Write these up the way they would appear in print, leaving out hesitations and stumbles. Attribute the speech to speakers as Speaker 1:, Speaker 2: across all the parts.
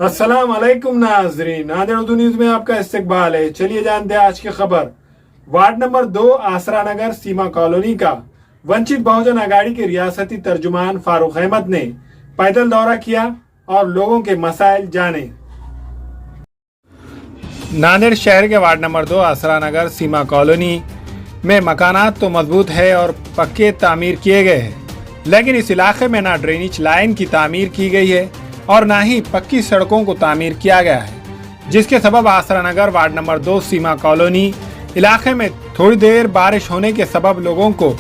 Speaker 1: अस्सलाम वालेकुम नाजरीन, नादिर उर्दू न्यूज में आपका इस्तकबाल है। चलिए जानते हैं आज की खबर। वार्ड नंबर 2 आसरा नगर सीमा कॉलोनी का वंचित बहुजन आघाड़ी के रियासती तर्जुमान फारूक अहमद ने पैदल दौरा किया और लोगों के मसाइल जाने। नांदेड़ शहर के वार्ड नंबर 2 आसरा नगर सीमा कॉलोनी में मकानात तो मजबूत है और पक्के तामीर किए गए हैं, लेकिन इस इलाके में ना ड्रेनेज लाइन की तामीर की गई है और ना ही पक्की सड़कों को तामीर किया गया है, जिसके सबब आसरा नगर वार्ड नंबर 2 सीमा कॉलोनी इलाके में थोड़ी देर बारिश होने के सबब लोगों को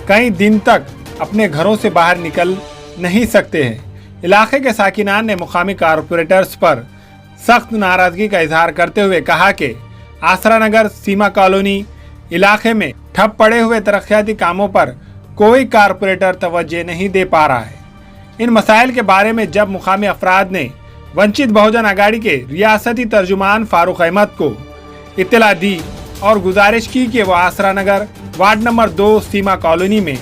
Speaker 1: कई दिन तक अपने घरों से बाहर निकल नहीं सकते हैं। इलाके के साकिनान ने मुकामी कारपोरेटर्स पर सख्त नाराजगी का इजहार करते हुए कहा कि आसरा नगर सीमा कॉलोनी इलाके में ठप पड़े हुए तरक्याती कामों पर कोई कारपोरेटर तवज्जो नहीं दे पा रहा है। इन मसाइल के बारे में जब मुकामी अफराद ने वंचित बहुजन आघाड़ी के रियासती तर्जुमान फारूक अहमद को इत्तला दी और गुजारिश की कि वो आसरा नगर वार्ड नंबर 2 सीमा कॉलोनी में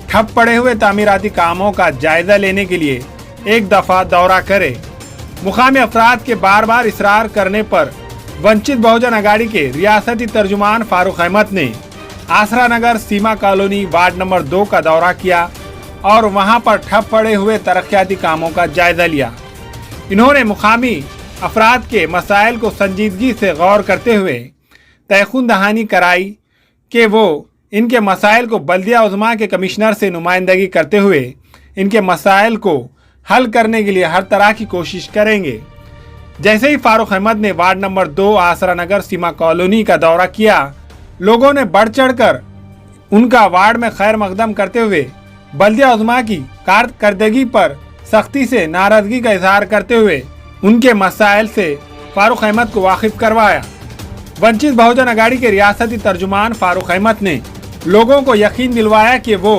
Speaker 1: ठप पड़े हुए तामीराती कामों का जायजा लेने के लिए एक दफ़ा दौरा करे, मुकामी अफराद के बार बार इसरार करने पर वंचित बहुजन आघाड़ी के रियासती तर्जुमान फारूक अहमद ने आसरा नगर सीमा कॉलोनी वार्ड नंबर 2 का दौरा किया और वहां पर ठप पड़े हुए तरक्याती कामों का जायजा लिया। इन्होंने मुकामी अफराद के मसाइल को संजीदगी से गौर करते हुए तयखुन दहानी कराई कि वो इनके मसाइल को बल्दिया उज़्मा के कमिश्नर से नुमाइंदगी करते हुए इनके मसाइल को हल करने के लिए हर तरह की कोशिश करेंगे। जैसे ही फारूक अहमद ने वार्ड नंबर 2 आसरा नगर सीमा कॉलोनी का दौरा किया, लोगों ने बढ़ चढ़ कर उनका वार्ड में खैर मकदम करते हुए बल्दिया उज़्मा की कारकर्दगी पर सख्ती से नाराजगी का इजहार करते हुए उनके मसाइल से फारूक अहमद को वाकिफ करवाया। वंचित बहुजन आघाड़ी के रियासती तर्जुमान फारूक अहमद ने लोगों को यकीन दिलवाया कि वो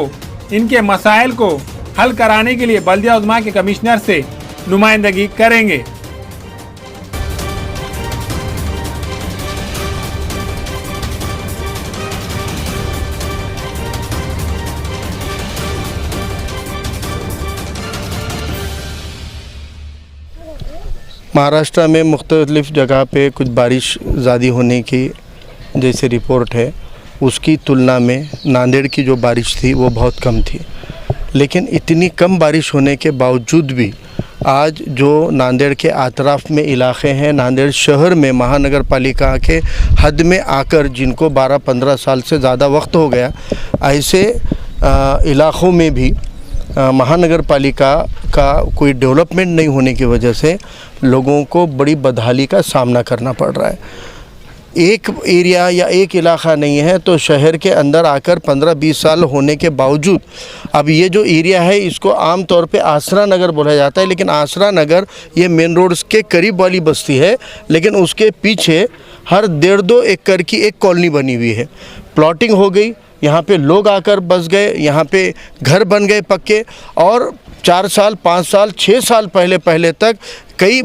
Speaker 1: इनके मसाइल को हल कराने के लिए बल्दिया उज़्मा के कमिश्नर से नुमाइंदगी करेंगे।
Speaker 2: महाराष्ट्र में मुख्तलिफ़ जगह पे कुछ बारिश ज़्यादा होने की जैसे रिपोर्ट है, उसकी तुलना में नांदेड़ की जो बारिश थी वो बहुत कम थी। लेकिन इतनी कम बारिश होने के बावजूद भी आज जो नांदेड़ के आतराफ में इलाके हैं, नांदेड़ शहर में महानगर पालिका के हद में आकर जिनको 12-15 साल से ज़्यादा वक्त हो गया, ऐसे इलाक़ों में भी महानगर पालिका का कोई डेवलपमेंट नहीं होने की वजह से लोगों को बड़ी बदहाली का सामना करना पड़ रहा है। एक एरिया या एक इलाका नहीं है तो शहर के अंदर आकर 15-20 साल होने के बावजूद अब ये जो एरिया है इसको आम तौर पे आसरा नगर बोला जाता है, लेकिन आसरा नगर ये मेन रोड के करीब वाली बस्ती है, लेकिन उसके पीछे हर 1.5-2 एकड़ की एक कॉलोनी बनी हुई है। प्लॉटिंग हो गई, यहाँ पे लोग आकर बस गए, यहाँ पे घर बन गए पक्के, और 4 साल 5 साल 6 साल पहले तक कई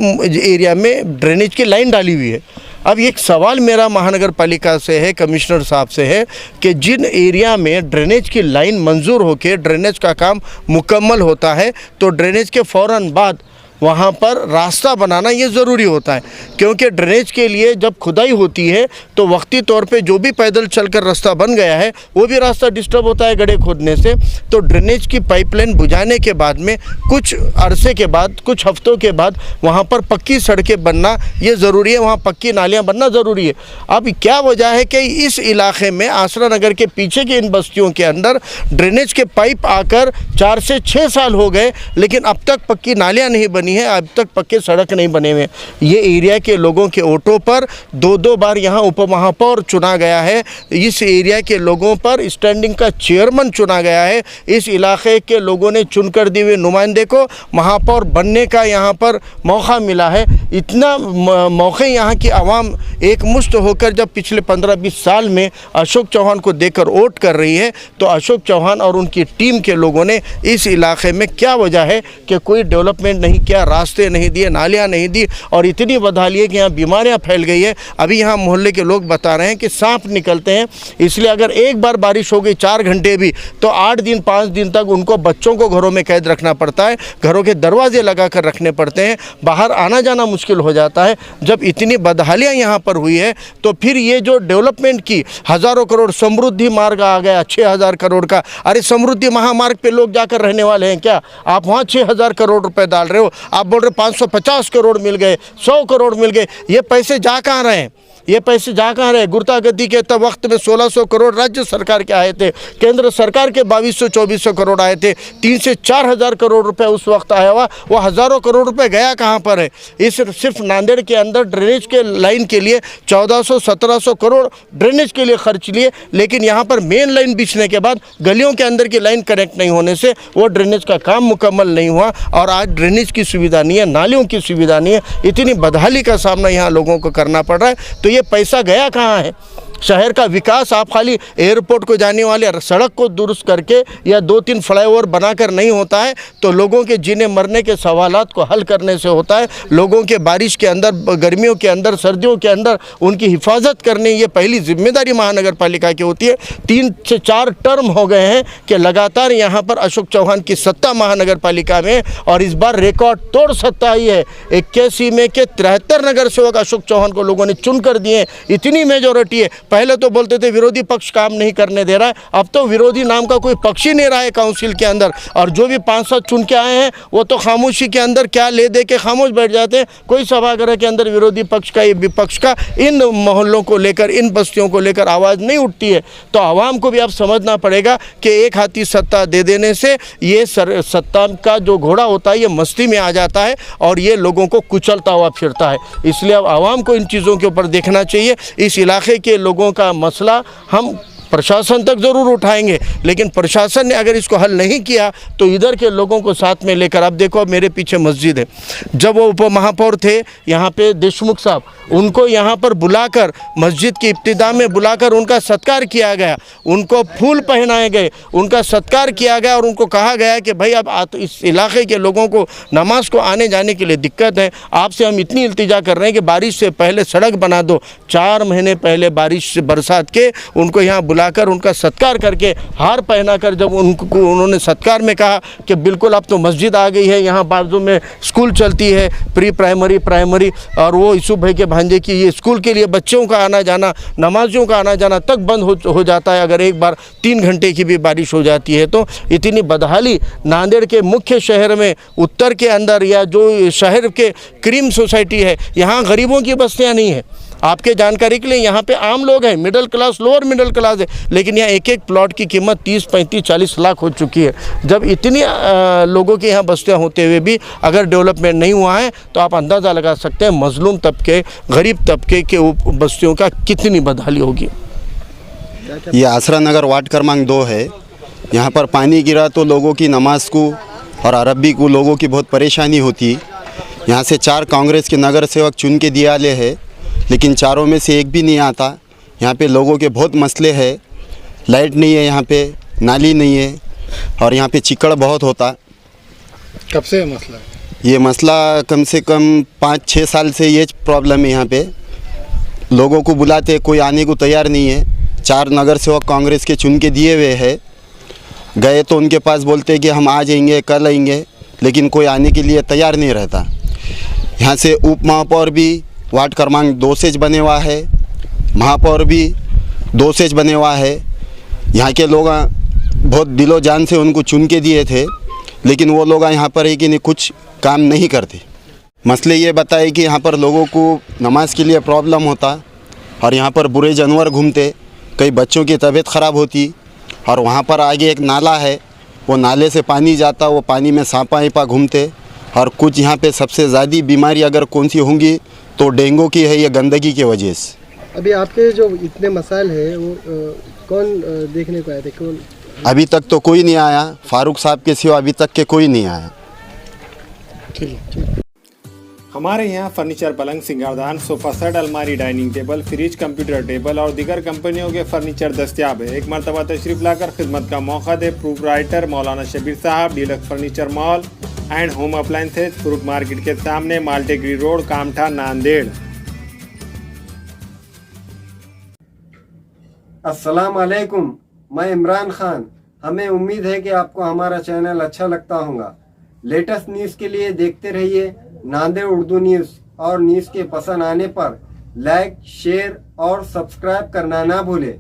Speaker 2: एरिया में ड्रेनेज की लाइन डाली हुई है। अब एक सवाल मेरा महानगर पालिका से है, कमिश्नर साहब से है कि जिन एरिया में ड्रेनेज की लाइन मंजूर होकर ड्रेनेज का काम मुकम्मल होता है तो ड्रेनेज के फ़ौरन बाद वहाँ पर रास्ता बनाना ये ज़रूरी होता है, क्योंकि ड्रेनेज के लिए जब खुदाई होती है तो वक्ती तौर पे जो भी पैदल चलकर रास्ता बन गया है वो भी रास्ता डिस्टर्ब होता है गड्ढे खोदने से। तो ड्रेनेज की पाइपलाइन बुझाने के बाद में कुछ अरसे के बाद, कुछ हफ्तों के बाद वहाँ पर पक्की सड़कें बनना ये ज़रूरी है, वहाँ पक्की नालियाँ बनना ज़रूरी है। अब क्या वजह है कि इस इलाके में आसरा नगर के पीछे की इन बस्तियों के अंदर ड्रेनेज के पाइप आकर 4 से 6 साल हो गए, लेकिन अब तक पक्की नालियाँ नहीं बनी है, अब तक पक्के सड़क नहीं बने हुए। ये एरिया के लोगों के वोटों पर 2-2 बार यहाँ उप महापौर चुना गया है, इस एरिया के लोगों पर स्टैंडिंग का चेयरमैन चुना गया है, इस इलाके के लोगों ने चुनकर दिए हुए नुमाइंदे को महापौर बनने का यहाँ पर मौका मिला है। इतना मौके यहाँ की आवाम एक मुश्त होकर जब पिछले 15-20 साल में अशोक चौहान को देकर वोट कर रही है, तो अशोक चौहान और उनकी टीम के लोगों ने इस इलाके में क्या वजह है कि कोई डेवलपमेंट नहीं किया, दिया, रास्ते नहीं दिए, नालियाँ नहीं दी, और इतनी बदहाली है कि यहाँ बीमारियाँ फैल गई है। अभी यहाँ मोहल्ले के लोग बता रहे हैं कि सांप निकलते हैं, इसलिए अगर एक बार बारिश हो गई 4 घंटे भी तो 8 दिन 5 दिन तक उनको बच्चों को घरों में कैद रखना पड़ता है, घरों के दरवाजे लगा कर रखने पड़ते हैं, बाहर आना जाना मुश्किल हो जाता है। जब इतनी बदहालियाँ यहाँ पर हुई है तो फिर ये जो डेवलपमेंट की हज़ारों करोड़ समृद्धि मार्ग आ गया 6,000 करोड़ का, अरे समृद्धि महामार्ग पे लोग जाकर रहने वाले हैं क्या? आप वहाँ 6,000 करोड़ रुपए डाल रहे हो, आप बोल रहे 550 करोड़ मिल गए, 100 करोड़ मिल गए, ये पैसे जा कहाँ रहे हैं? ये पैसे जा कहाँ रहे? गुर्दागद्दी के तब वक्त में 1600 करोड़ राज्य सरकार के आए थे, केंद्र सरकार के 2200-2400 करोड़ आए थे, 3 से 4,000 करोड़ रुपए उस वक्त आया हुआ, वो हज़ारों करोड़ रुपए गया कहाँ पर है? इस सिर्फ नांदेड़ के अंदर ड्रेनेज के लाइन के लिए 1400-1700 करोड़ ड्रेनेज के लिए खर्च लिए, लेकिन यहाँ पर मेन लाइन बिछने के बाद गलियों के अंदर की लाइन कनेक्ट नहीं होने से वो ड्रेनेज का काम मुकम्मल नहीं हुआ, और आज ड्रेनेज की सुविधा नहीं है, नालियों की सुविधा नहीं है, इतनी बदहाली का सामना यहाँ लोगों को करना पड़ रहा है। तो ये पैसा गया कहाँ है? शहर का विकास आप खाली एयरपोर्ट को जाने वाले सड़क को दुरुस्त करके या 2-3 फ्लाईओवर बनाकर नहीं होता है, तो लोगों के जीने मरने के सवालात को हल करने से होता है। लोगों के बारिश के अंदर, गर्मियों के अंदर, सर्दियों के अंदर उनकी हिफाजत करने, ये पहली जिम्मेदारी महानगर पालिका की होती है। 3 से 4 टर्म हो गए हैं कि लगातार यहाँ पर अशोक चौहान की सत्ता महानगर पालिका में, और इस बार रिकॉर्ड तोड़ सत्ता आई है। 81 में के 73 नगर सेवक अशोक चौहान को लोगों ने चुन कर दिए, इतनी मेजोरिटी है। पहले तो बोलते थे विरोधी पक्ष काम नहीं करने दे रहा है, अब तो विरोधी नाम का कोई पक्ष ही नहीं रहा है काउंसिल के अंदर, और जो भी 5-7 चुन के आए हैं वो तो खामोशी के अंदर क्या ले दे के खामोश बैठ जाते हैं। कोई सभागृह के अंदर विरोधी पक्ष का या विपक्ष का इन मोहल्लों को लेकर, इन बस्तियों को लेकर आवाज़ नहीं उठती है। तो आवाम को भी अब समझना पड़ेगा कि एक हाथी सत्ता दे देने से ये सत्ता का जो घोड़ा होता है ये मस्ती में आ जाता है और ये लोगों को कुचलता हुआ फिरता है। इसलिए अब आवाम को इन चीज़ों के ऊपर देखना चाहिए। इस इलाके के लोगों का मसला हम प्रशासन तक ज़रूर उठाएंगे, लेकिन प्रशासन ने अगर इसको हल नहीं किया तो इधर के लोगों को साथ में लेकर, अब देखो मेरे पीछे मस्जिद है, जब वो उप महापौर थे यहाँ पे देशमुख साहब, उनको यहाँ पर बुलाकर मस्जिद की इब्तिदा में बुलाकर उनका सत्कार किया गया, उनको फूल पहनाए गए, उनका सत्कार किया गया और उनको कहा गया कि भाई अब इस इलाके के लोगों को नमाज को आने जाने के लिए दिक्कत है, आपसे हम इतनी इल्तिजा कर रहे हैं कि बारिश से पहले सड़क बना दो। 4 महीने पहले बारिश से बरसात के उनको यहाँ बुलाकर उनका सत्कार करके हार पहनाकर जब उनको उन्होंने सत्कार में कहा कि बिल्कुल अब तो मस्जिद आ गई है, यहाँ बाजू में स्कूल चलती है, प्री प्राइमरी, प्राइमरी, और वो यूसुफ भाई के भांजे की ये स्कूल के लिए बच्चों का आना जाना, नमाजियों का आना जाना तक बंद हो जाता है अगर एक बार 3 घंटे की भी बारिश हो जाती है। तो इतनी बदहाली नांदेड़ के मुख्य शहर में, उत्तर के अंदर या जो शहर के क्रीम सोसाइटी है, यहाँ गरीबों की बस्तियाँ नहीं है। आपके जानकारी के लिए यहाँ पे आम लोग हैं, middle class, lower middle class है, लेकिन यहाँ एक प्लॉट की कीमत 30, 35, 40 लाख हो चुकी है। जब इतनी लोगों के यहाँ बस्तियाँ होते हुए भी अगर डेवलपमेंट नहीं हुआ है तो आप अंदाज़ा लगा सकते हैं मजलूम तबके, गरीब तबके के बस्तियों का कितनी बदहाली होगी।
Speaker 3: ये आसरा नगर वार्ड क्रमांक 2 है। यहाँ पर पानी गिरा तो लोगों की नमाज को और अरबी को लोगों की बहुत परेशानी होती। यहाँ से 4 कांग्रेस के नगर सेवक चुन के दिया ले है, लेकिन चारों में से एक भी नहीं आता। यहाँ पे लोगों के बहुत मसले हैं, लाइट नहीं है, यहाँ पे नाली नहीं है, और यहाँ पे चिकड़ बहुत होता।
Speaker 1: कब से मसला है?
Speaker 3: ये मसला कम से कम 5-6 साल से ये प्रॉब्लम है। यहाँ पे लोगों को बुलाते, कोई आने को तैयार नहीं है। 4 नगर सेवक कांग्रेस के चुन के दिए हुए हैं, गए तो उनके पास बोलते कि हम आ जाएंगे, कल आएंगे, लेकिन कोई आने के लिए तैयार नहीं रहता। यहाँ से उप महापौर भी वार्ड क्रमांक 2 से बने हुआ है, महापौर भी 2 से बने हुआ है। यहाँ के लोग बहुत दिलो जान से उनको चुन के दिए थे, लेकिन वो लोग यहाँ पर है कि नहीं कुछ काम नहीं करते। मसले ये बताए कि यहाँ पर लोगों को नमाज के लिए प्रॉब्लम होता, और यहाँ पर बुरे जानवर घूमते, कई बच्चों की तबीयत ख़राब होती, और वहाँ पर आगे एक नाला है, वो नाले से पानी जाता, वो पानी में सांपा घूमते, और कुछ यहाँ पे सबसे ज़्यादा बीमारी अगर कौन सी होंगी तो डेंगू की है, ये गंदगी की वजह से।
Speaker 4: अभी आपके जो इतने मसाइल हैं वो कौन देखने को आए थे? कौन?
Speaker 3: अभी तक तो कोई नहीं आया, फारूक साहब के सिवा अभी तक के कोई नहीं आया।
Speaker 4: ठीक।
Speaker 1: हमारे यहाँ फर्नीचर, पलंग, सिंगारदान, सोफा सेट, अलमारी, dining table, fridge, computer table और दीगर कंपनियों के फर्नीचर दस्तियाब है। एक मरतबा तशरीफ लाकर खिदमत का मौका दे। प्रोप्राइटर मौलाना शबीर साहब, deluxe furniture mall, and home appliances, fruit market के सामने, माल्टेगिरी रोड, कामठा, नांदेड़।
Speaker 5: अस्सलाम वालेकुम, मैं इमरान खान। हमें उम्मीद है कि आपको हमारा चैनल अच्छा लगता होगा। लेटेस्ट न्यूज़ के लिए देखते रहिए नांदेड़ उर्दू न्यूज़, और न्यूज़ के पसंद आने पर लाइक, शेयर और सब्सक्राइब करना ना भूलें।